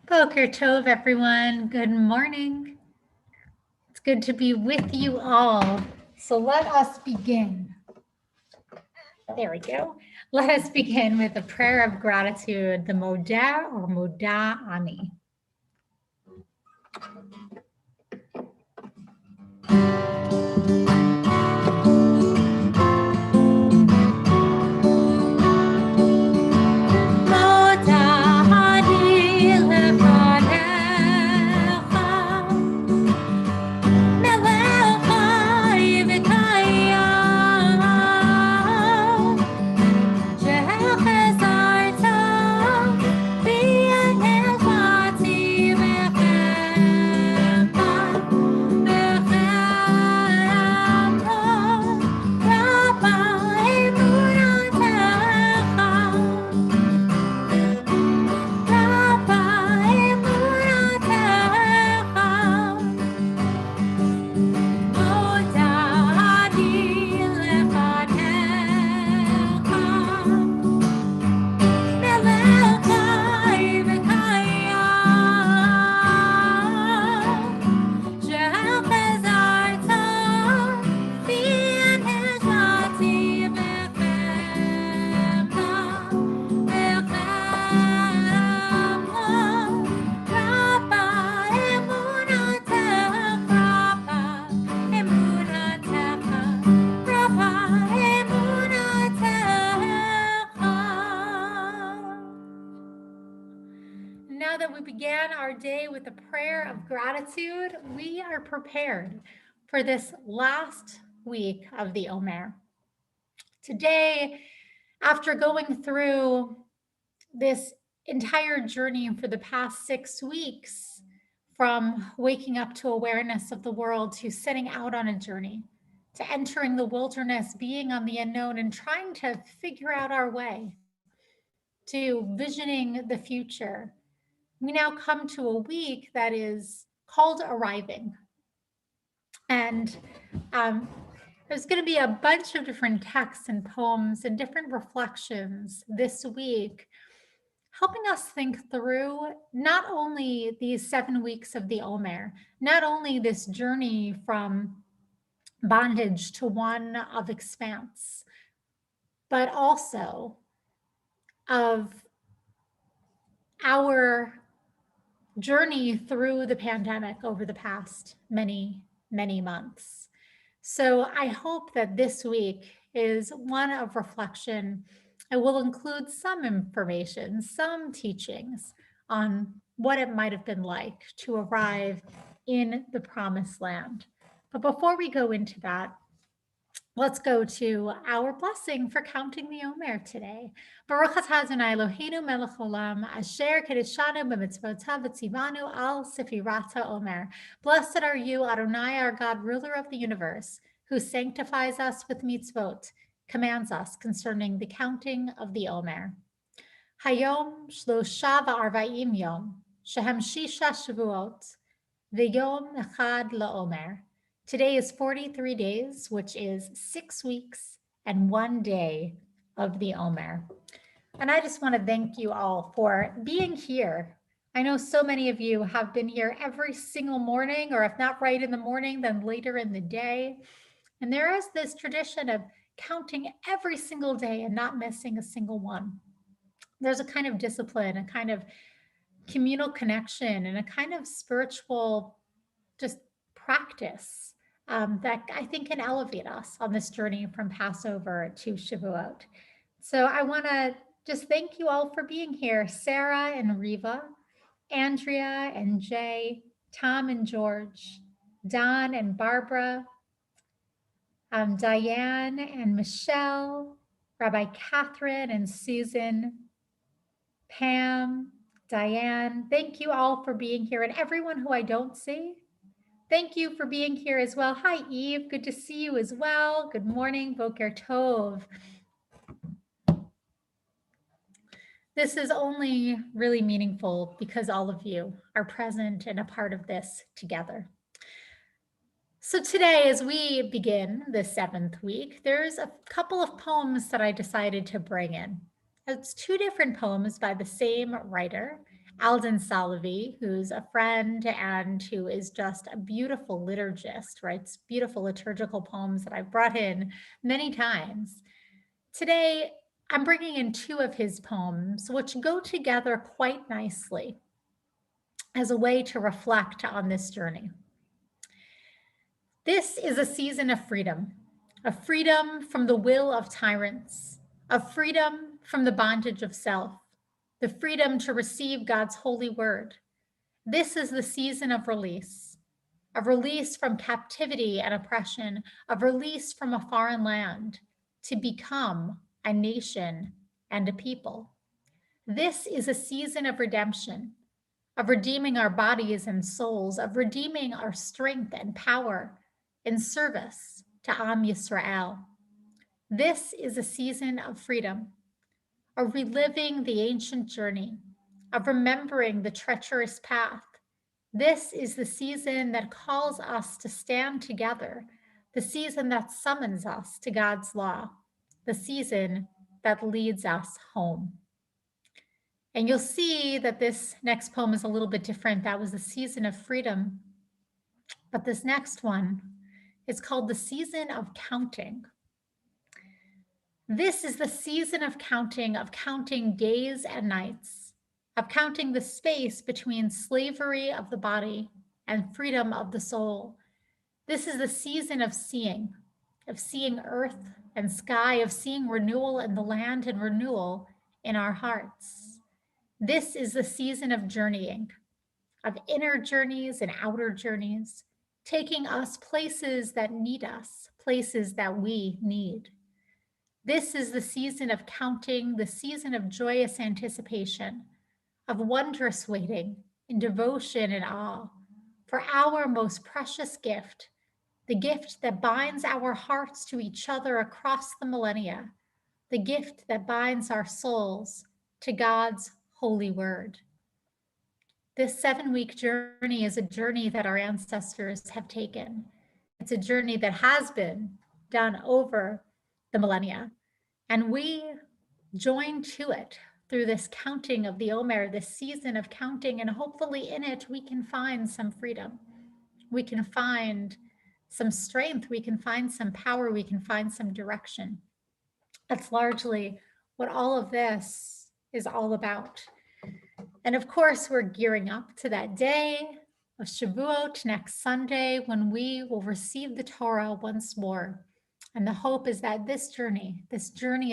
Boker Tov, everyone. Good morning. It's good to be with you all. So let us begin. There we go. Let us begin with a prayer of gratitude, the Modeh or Modah Ani. Now that we began our day with a prayer of gratitude, we are prepared for this last week of the Omer. Today, after going through this entire journey for the past 6 weeks, from waking up to awareness of the world, to setting out on a journey, to entering the wilderness, being on the unknown, and trying to figure out our way, to visioning the future, we now come to a week that is called Arriving. And there's going to be a bunch of different texts and poems and different reflections this week, helping us think through not only these 7 weeks of the Omer, not only this journey from bondage to one of expanse, but also of our journey through the pandemic over the past many months. So I hope that this week is one of reflection. I will include some information, some teachings on what it might have been like to arrive in the promised land. But before we go into that, let's go to our blessing for counting the Omer today. Baruch atah Adonai Eloheinu melech olam, asher kedeshanu b'mitzvotav v'tzivanu al sefirata Omer. Blessed are you, Adonai, our God, ruler of the universe, who sanctifies us with mitzvot, commands us concerning the counting of the Omer. Hayom shlosha v'arva'im yom, shehem shisha shavuot, v'yom echad la'omer. Today is 43 days, which is 6 weeks and 1 day of the Omer. And I just want to thank you all for being here. I know so many of you have been here every single morning, or if not right in the morning, then later in the day. And there is this tradition of counting every single day and not missing a single one. There's a kind of discipline, a kind of communal connection, and a kind of spiritual just practice that I think can elevate us on this journey from Passover to Shavuot. So I want to just thank you all for being here. Sarah and Riva, Andrea and Jay, Tom and George, Don and Barbara, Diane and Michelle, Rabbi Catherine and Susan, Pam, Diane. Thank you all for being here, and everyone who I don't see, thank you for being here as well. Hi, Eve. Good to see you as well. Good morning, Boker Tov. This is only really meaningful because all of you are present and a part of this together. So today, as we begin the 7th week, there's a couple of poems that I decided to bring in. It's 2 different poems by the same writer, Alden Salavi, who's a friend and who is just a beautiful liturgist, writes beautiful liturgical poems that I've brought in many times. Today, I'm bringing in two of his poems, which go together quite nicely as a way to reflect on this journey. This is a season of freedom from the will of tyrants, of freedom from the bondage of self, the freedom to receive God's holy word. This is the season of release from captivity and oppression, of release from a foreign land to become a nation and a people. This is a season of redemption, of redeeming our bodies and souls, of redeeming our strength and power in service to Am Yisrael. This is a season of freedom, of reliving the ancient journey, of remembering the treacherous path. This is the season that calls us to stand together, the season that summons us to God's law, the season that leads us home. And you'll see that this next poem is a little bit different. That was the season of freedom. But this next one is called the season of counting. This is the season of counting days and nights, of counting the space between slavery of the body and freedom of the soul. This is the season of seeing earth and sky, of seeing renewal in the land and renewal in our hearts. This is the season of journeying, of inner journeys and outer journeys, taking us places that need us, places that we need. This is the season of counting, the season of joyous anticipation, of wondrous waiting in devotion and awe for our most precious gift, the gift that binds our hearts to each other across the millennia, the gift that binds our souls to God's holy word. This 7-week journey is a journey that our ancestors have taken. It's a journey that has been done over the millennia. And we join to it through this counting of the Omer, this season of counting, and hopefully in it we can find some freedom. We can find some strength, we can find some power, we can find some direction. That's largely what all of this is all about. And of course, we're gearing up to that day of Shavuot next Sunday when we will receive the Torah once more. And the hope is that this journey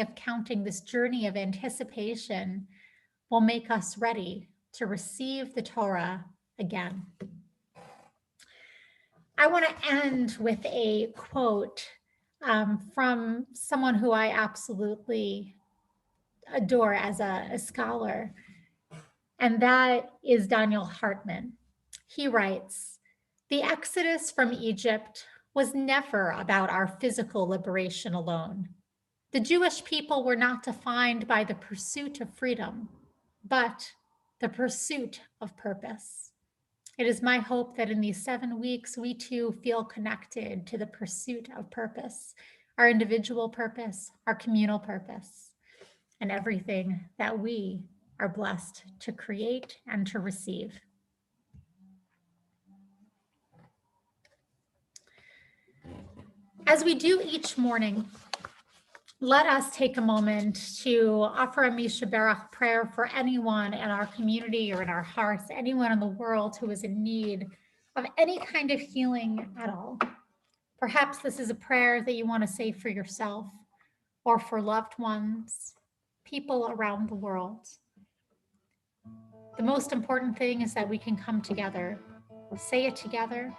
of counting, this journey of anticipation will make us ready to receive the Torah again. I want to end with a quote from someone who I absolutely adore as a scholar, and that is Daniel Hartman. He writes, "The exodus from Egypt was never about our physical liberation alone. The Jewish people were not defined by the pursuit of freedom, but the pursuit of purpose. It is my hope that in these 7 weeks, we too feel connected to the pursuit of purpose, our individual purpose, our communal purpose, and everything that we are blessed to create and to receive." As we do each morning, let us take a moment to offer a Misha Berach prayer for anyone in our community or in our hearts, anyone in the world who is in need of any kind of healing at all. Perhaps this is a prayer that you want to say for yourself or for loved ones, people around the world. The most important thing is that we can come together, say it together,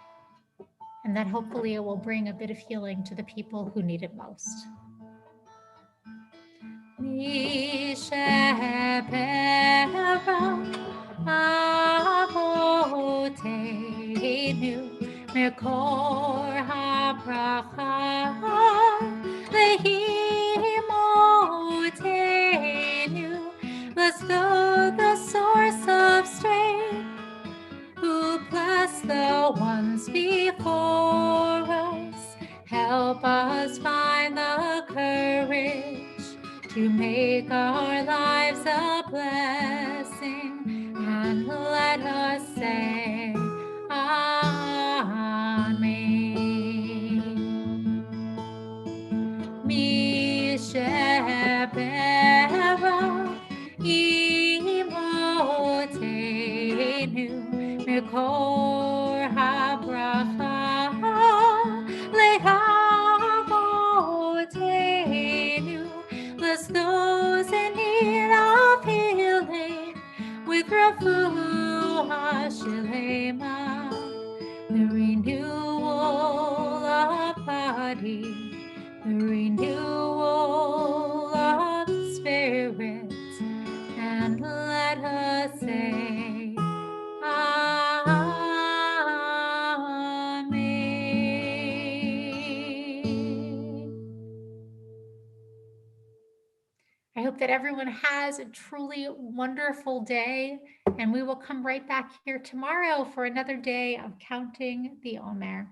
and that hopefully it will bring a bit of healing to the people who need it most. Let's go the source of strength, who bless the ones before us. Help us find the courage to make our lives a blessing and let us say Amen. Mishabara imotenu mikor habracha lehavotenu. Let's those in need of healing with refuah shelema, the renewal of body, the renewal of spirit, and let us say Amen. I hope that everyone has a truly wonderful day, and we will come right back here tomorrow for another day of counting the Omer.